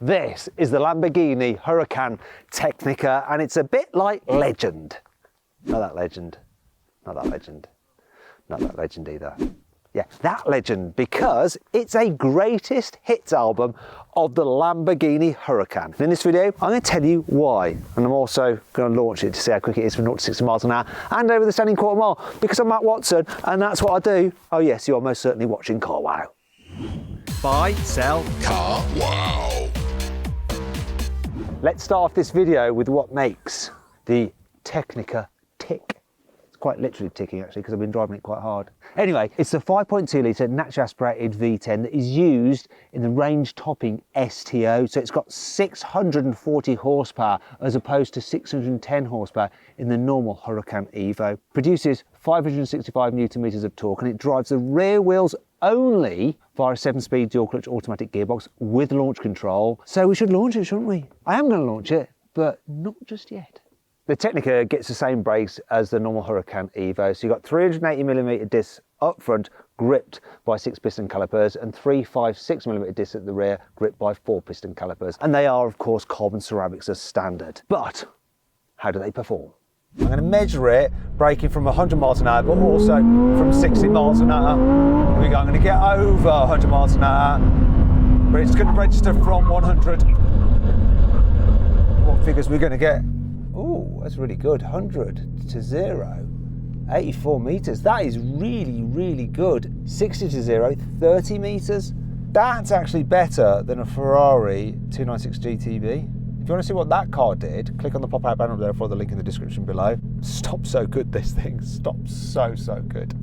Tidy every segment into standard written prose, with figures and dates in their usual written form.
This is the Lamborghini Huracan Tecnica, and it's a bit like Legend. Not that Legend, not that Legend, not that Legend either. Yeah, that Legend, because it's a greatest hits album of the Lamborghini Huracan. And in this video, I'm going to tell you why. And I'm also going to launch it to see how quick it is from 0 to 60 miles an hour and over the standing quarter mile, because I'm Matt Watson and that's what I do. Oh yes, you are most certainly watching Carwow. Buy, sell, Carwow. Let's start off this video with what makes the Tecnica tick. It's quite literally ticking actually, because I've been driving it quite hard. Anyway, it's the 5.2 litre naturally aspirated V10 that is used in the range topping STO. So it's got 640 horsepower as opposed to 610 horsepower in the normal Huracan Evo. Produces 565 Newton meters of torque, and it drives the rear wheels only via a 7-speed dual clutch automatic gearbox with launch control. So we should launch it, shouldn't we? I am going to launch it, but not just yet. The Tecnica gets the same brakes as the normal Huracan Evo. So you've got 380mm discs up front, gripped by 6-piston calipers, and 356mm discs at the rear, gripped by 4-piston calipers. And they are, of course, carbon ceramics as standard. But how do they perform? I'm going to measure it, braking from 100 miles an hour, but also from 60 miles an hour. Here we go, I'm going to get over 100 miles an hour, but it's going to register from 100. What figures we're going to get? Oh, that's really good. 100 to 0, 84 meters. That is really, really good. 60 to 0, 30 meters. That's actually better than a Ferrari 296 GTB. If you want to see what that car did, click on the pop-out banner up there for the link in the description below. Stop so good, this thing. Stop so good.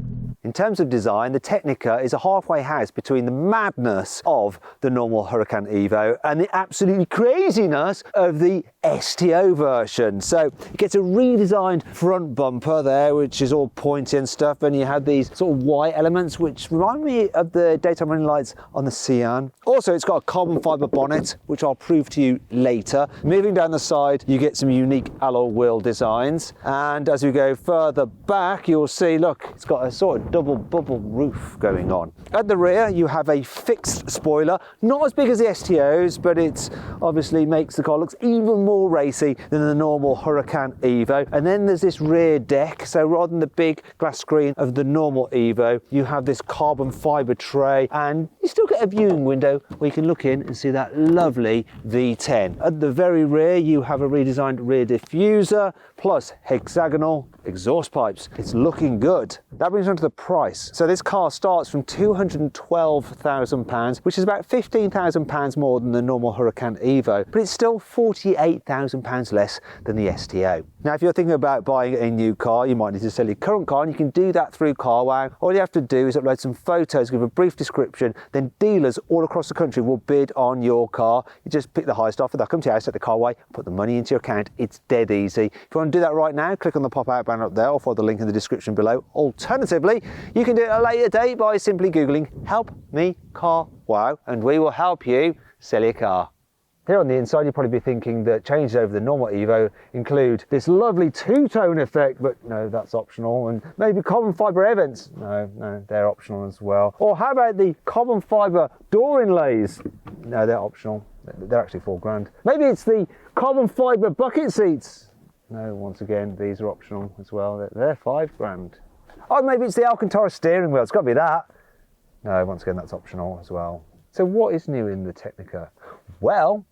In terms of design, the Tecnica is a halfway house between the madness of the normal Huracan Evo and the absolutely craziness of the STO version. So it gets a redesigned front bumper there, which is all pointy and stuff, and you have these sort of white elements which remind me of the daytime running lights on the Sian. Also, it's got a carbon fibre bonnet, which I'll prove to you later. Moving down the side, you get some unique alloy wheel designs, and as we go further back, you'll see, look, it's got a sort of double bubble roof going on. At the rear, you have a fixed spoiler, not as big as the STOs, but it obviously makes the car look even more racy than the normal Huracan Evo. And then there's this rear deck, so rather than the big glass screen of the normal Evo, you have this carbon fibre tray, and you still get a viewing window where you can look in and see that lovely V10. At the very rear, you have a redesigned rear diffuser, plus hexagonal exhaust pipes. It's looking good. That brings us on to the price. So this car starts from £212,000, which is about £15,000 more than the normal Huracan Evo, but it's still £48,000 less than the STO. Now, if you're thinking about buying a new car, you might need to sell your current car, and you can do that through Carwow. All you have to do is upload some photos, give a brief description, then dealers all across the country will bid on your car. You just pick the highest offer, they'll come to your house at the Carwow, put the money into your account. It's dead easy. If you want to do that right now, click on the pop-out banner up there or follow the link in the description below. Alternatively, you can do it at a later date by simply Googling "Help Me Carwow" and we will help you sell your car. Here on the inside, you'll probably be thinking that changes over the normal Evo include this lovely two-tone effect, but no, that's optional. And maybe carbon fibre air vents. No, they're optional as well. Or how about the carbon fibre door inlays? No, they're optional. They're actually £4,000. Maybe it's the carbon fibre bucket seats. No, once again, these are optional as well. They're £5,000. Oh, maybe it's the Alcantara steering wheel. It's got to be that. No, once again, that's optional as well. So what is new in the Tecnica? Well,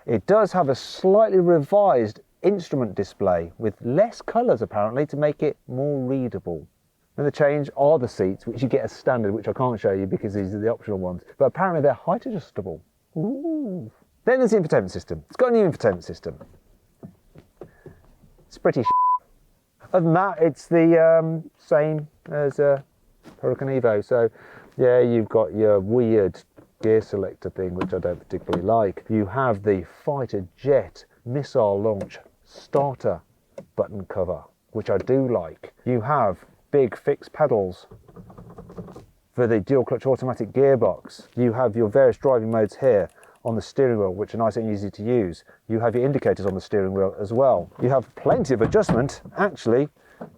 it does have a slightly revised instrument display with less colours apparently to make it more readable. And the change are the seats, which you get as standard, which I can't show you because these are the optional ones. But apparently they're height adjustable. Ooh. Then there's the infotainment system. It's got a new infotainment system. It's pretty Other than that, it's the same as a Huracan Evo. So yeah, you've got your weird gear selector thing, which I don't particularly like. You have the fighter jet missile launch starter button cover, which I do like. You have big fixed pedals for the dual clutch automatic gearbox. You have your various driving modes here on the steering wheel, which are nice and easy to use. You have your indicators on the steering wheel as well. You have plenty of adjustment actually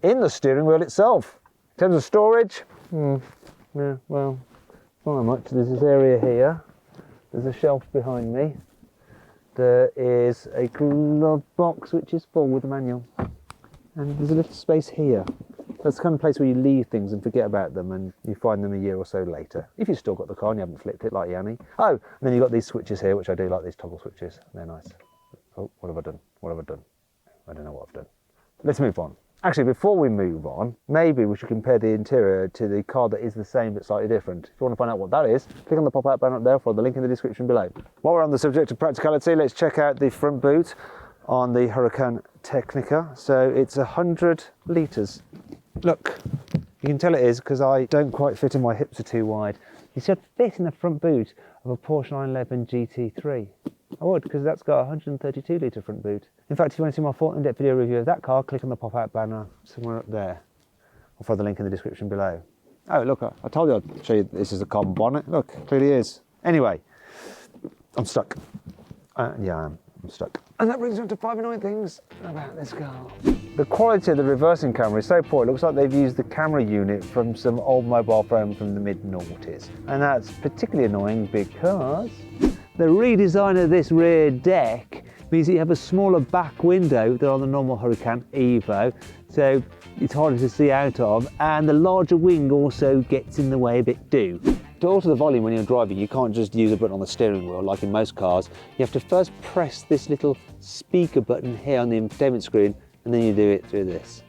in the steering wheel itself. In terms of storage, yeah, well, not much. There's this area here. There's a shelf behind me. There is a glove box which is full with the manual. And there's a little space here. That's the kind of place where you leave things and forget about them and you find them a year or so later. If you've still got the car and you haven't flipped it like Yanni. Oh, and then you've got these switches here, which I do like, these toggle switches. They're nice. Oh, what have I done? What have I done? I don't know what I've done. Let's move on. Actually, before we move on, maybe we should compare the interior to the car that is the same but slightly different. If you want to find out what that is, click on the pop-out banner up there for the link in the description below. While we're on the subject of practicality, let's check out the front boot on the Huracan Tecnica. So it's 100 litres. Look, you can tell it is because I don't quite fit and my hips are too wide. You should fit in the front boot of a Porsche 911 GT3. I would, because that's got a 132 litre front boot. In fact, if you want to see my full in-depth video review of that car, click on the pop-out banner somewhere up there. I'll follow the link in the description below. Oh, look, I told you I'd show you this is a carbon bonnet. Look, clearly is. Anyway, I'm stuck. Yeah, I'm stuck. And that brings me on to 5 annoying things about this car. The quality of the reversing camera is so poor, it looks like they've used the camera unit from some old mobile phone from the mid-noughties. And that's particularly annoying because the redesign of this rear deck means that you have a smaller back window than on the normal Huracan Evo, so it's harder to see out of, and the larger wing also gets in the way a bit too. To alter the volume when you're driving, you can't just use a button on the steering wheel like in most cars. You have to first press this little speaker button here on the infotainment screen, and then you do it through this.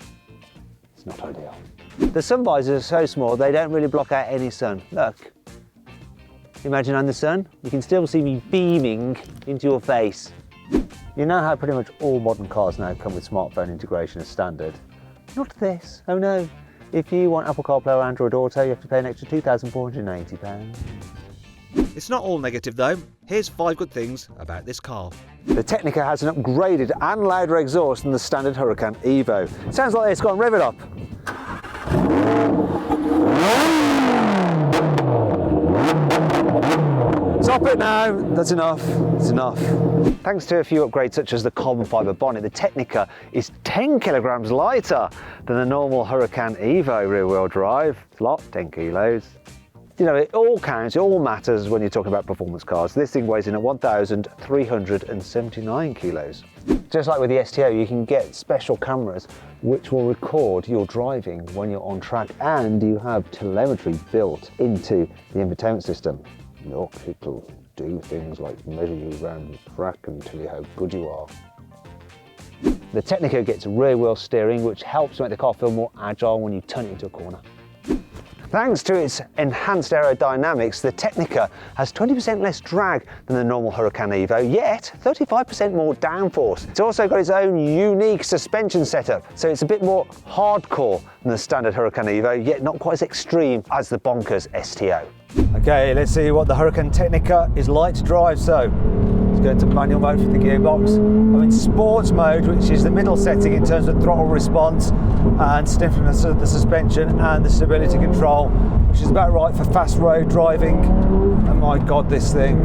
It's not ideal. The sun visors are so small they don't really block out any sun. Look. Imagine I'm the sun, you can still see me beaming into your face. You know how pretty much all modern cars now come with smartphone integration as standard? Not this, oh no. If you want Apple CarPlay or Android Auto, you have to pay an extra £2,480. It's not all negative though. Here's 5 good things about this car. The Tecnica has an upgraded and louder exhaust than the standard Huracan Evo. Sounds like this, go on, rev it up. Stop it now, that's enough, it's enough. Thanks to a few upgrades such as the carbon fibre bonnet, the Tecnica is 10 kilograms lighter than the normal Huracan Evo rear-wheel drive. It's a lot, 10 kilos. You know, it all counts, it all matters when you're talking about performance cars. This thing weighs in at 1,379 kilos. Just like with the STO, you can get special cameras which will record your driving when you're on track, and you have telemetry built into the infotainment system. Look, it'll do things like measure you around the track and tell you how good you are. The Tecnica gets rear wheel steering, which helps make the car feel more agile when you turn it into a corner. Thanks to its enhanced aerodynamics, the Tecnica has 20% less drag than the normal Huracan Evo, yet 35% more downforce. It's also got its own unique suspension setup, so it's a bit more hardcore than the standard Huracan Evo, yet not quite as extreme as the bonkers STO. Okay, let's see what the Huracan Tecnica is like to drive. So, let's go into manual mode for the gearbox. I'm in sports mode, which is the middle setting in terms of throttle response and stiffness of the suspension and the stability control, which is about right for fast road driving. And my God, this thing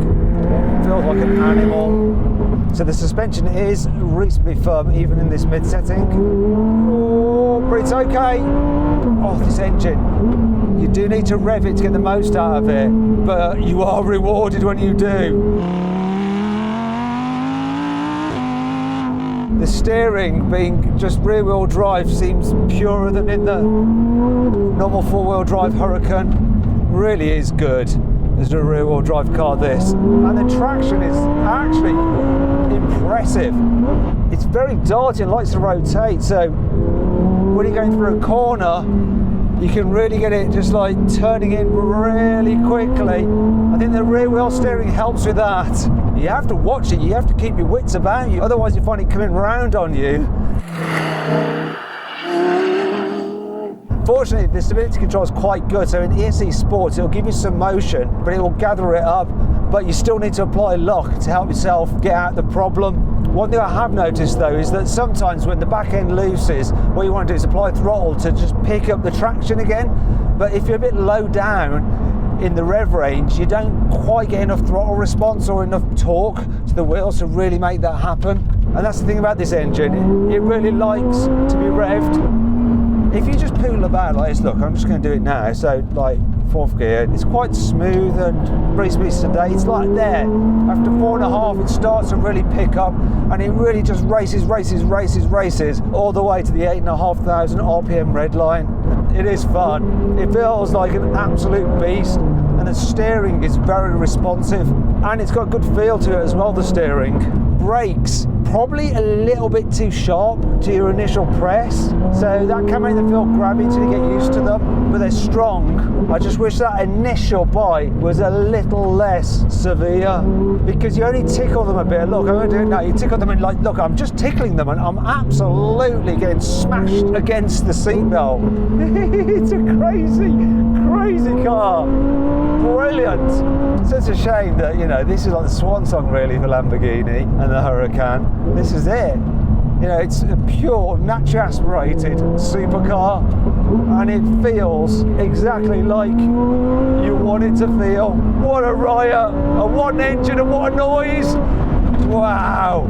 feels like an animal. So the suspension is reasonably firm even in this mid setting. Oh, but it's okay. Oh, this engine. You do need to rev it to get the most out of it, but you are rewarded when you do. The steering, being just rear-wheel drive, seems purer than in the normal four-wheel drive Huracan. Really is good as a rear-wheel drive car, this. And the traction is actually impressive. It's very darty and likes to rotate, so when you're going through a corner, you can really get it just like turning in really quickly. I think the rear wheel steering helps with that. You have to watch it, you have to keep your wits about you, otherwise you find it coming round on you. Fortunately, the stability control is quite good, so in ESC Sports it'll give you some motion, but it will gather it up, but you still need to apply lock to help yourself get out the problem. One thing I have noticed though is that sometimes when the back end looses, what you want to do is apply throttle to just pick up the traction again, but if you're a bit low down in the rev range, you don't quite get enough throttle response or enough torque to the wheels to really make that happen. And that's the thing about this engine, it really likes to be revved. If you just poodle about like this, look, I'm just going to do it now, so like fourth gear. It's quite smooth and reasonably sedate. It's like there. After 4.5, it starts to really pick up, and it really just races all the way to the 8,500 RPM red line. It is fun. It feels like an absolute beast, and the steering is very responsive, and it's got a good feel to it as well, the steering. Brakes, probably a little bit too sharp to your initial press, so that can make them feel grabby until you get used to them, but they're strong. I just wish that initial bite was a little less severe, because you only tickle them a bit. Look, I'm going to do it now. You tickle them and like, look, I'm just tickling them and I'm absolutely getting smashed against the seatbelt. It's a crazy car. Brilliant. So it's a shame that, you know, this is like the swan song really for Lamborghini and the Huracan. This is it. You know, it's a pure, naturally aspirated supercar, and it feels exactly like you want it to feel. What a riot, and what an engine, and what a noise. Wow.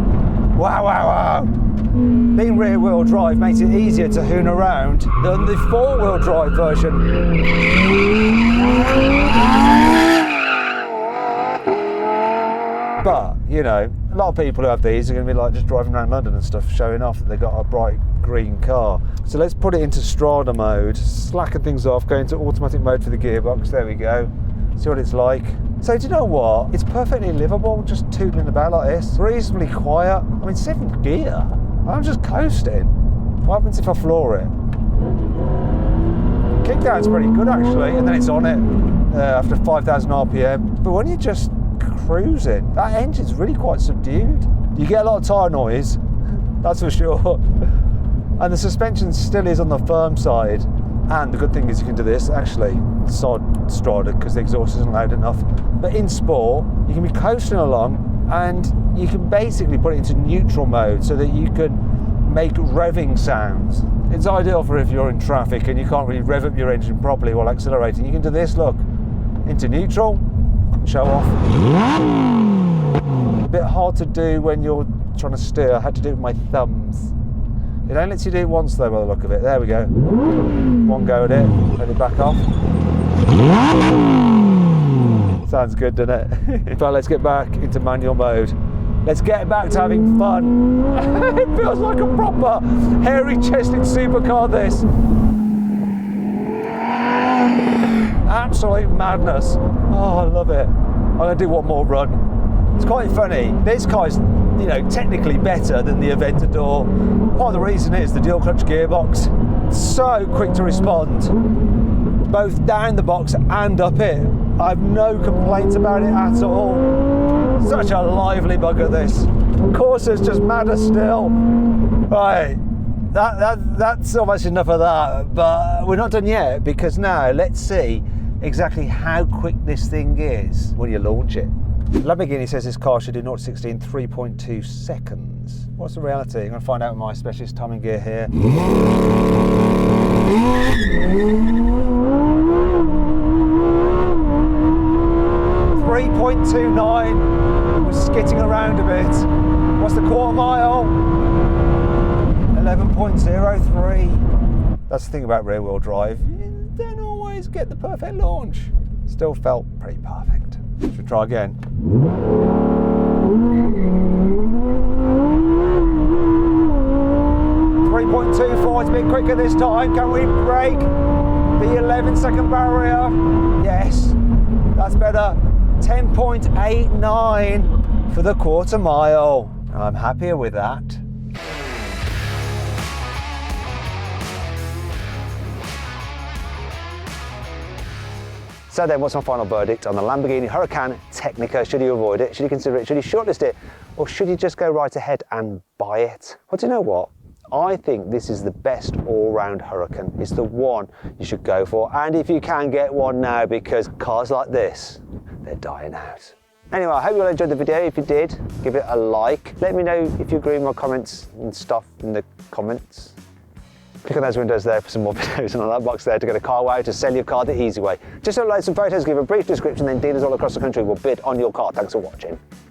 Being rear-wheel drive makes it easier to hoon around than the four-wheel drive version. But, you know, a lot of people who have these are going to be like just driving around London and stuff, showing off that they've got a bright green car. So let's put it into Strada mode, slacken things off, go into automatic mode for the gearbox. There we go. See what it's like. So do you know what? It's perfectly livable, just tootling about like this. Reasonably quiet. I mean, 7th gear. I'm just coasting. What happens if I floor it? Kickdown's pretty good actually, and then it's on it after 5,000 RPM. But when you're just cruising, that engine's really quite subdued. You get a lot of tyre noise, that's for sure. And the suspension still is on the firm side. And the good thing is you can do this, actually, side Strada, because the exhaust isn't loud enough. But in sport, you can be coasting along and you can basically put it into neutral mode so that you can make revving sounds. It's ideal for if you're in traffic and you can't really rev up your engine properly while accelerating. You can do this, look, into neutral, show off. A bit hard to do when you're trying to steer. I had to do it with my thumbs. It only lets you do it once though by the look of it. There we go. One go at it, let it back off. Sounds good, doesn't it? But let's get back into manual mode. Let's get back to having fun. It feels like a proper hairy-chested supercar, this. Absolute madness. Oh, I love it. I'm gonna do one more run. It's quite funny. This car's, you know, technically better than the Aventador. Part of the reason is the dual clutch gearbox. So quick to respond, both down the box and up it. I have no complaints about it at all. Such a lively bugger, this. Corsa's just madder still. Right, that's almost enough of that, but we're not done yet, because now let's see exactly how quick this thing is when you launch it. Lamborghini says this car should do 0 to 60 in 3.2 seconds. What's the reality? I'm going to find out with my specialist timing gear here. 3.29. We're skitting around a bit. What's the quarter mile? 11.03. That's the thing about rear wheel drive. You don't always get the perfect launch. Still felt pretty perfect. Should we try again? 3.24, it's a bit quicker this time. Can we break the 11-second barrier? Yes, that's better. 10.89 for the quarter mile. I'm happier with that. So then, what's my final verdict on the Lamborghini Huracan Tecnica? Should you avoid it? Should you consider it? Should you shortlist it? Or should you just go right ahead and buy it? Well, do you know what? I think this is the best all-round Huracan. It's the one you should go for. And if you can, get one now, because cars like this, they're dying out. Anyway, I hope you all enjoyed the video. If you did, give it a like. Let me know if you agree with my comments and stuff in the comments. Click on those windows there for some more videos, and on that box there to go to carwow to sell your car the easy way. Just upload some photos, give a brief description, then dealers all across the country will bid on your car. Thanks for watching.